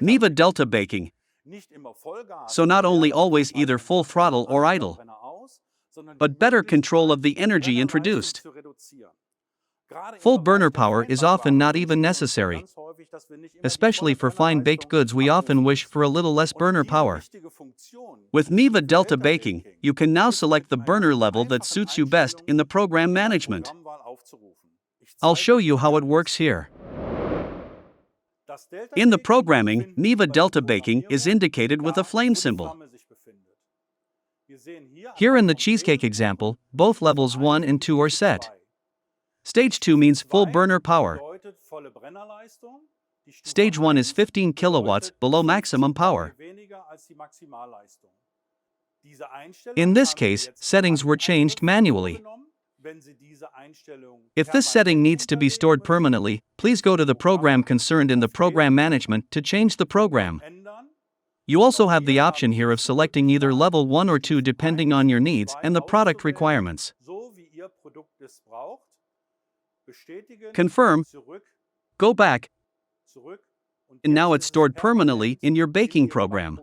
MIWE Delta baking. So not only always either full throttle or idle, but better control of the energy introduced. Full burner power is often not even necessary. Especially for fine baked goods, we often wish for a little less burner power. With MIWE Delta baking, you can now select the burner level that suits you best in the program management. I'll show you how it works here. In the programming, MIWE Delta baking is indicated with a flame symbol. Here in the cheesecake example, both levels 1 and 2 are set. Stage 2 means full burner power. Stage 1 is 15 kilowatts below maximum power. In this case, settings were changed manually. If this setting needs to be stored permanently, please go to the program concerned in the program management to change the program. You also have the option here of selecting either level 1 or 2 depending on your needs and the product requirements. Confirm, go back, and now it's stored permanently in your baking program.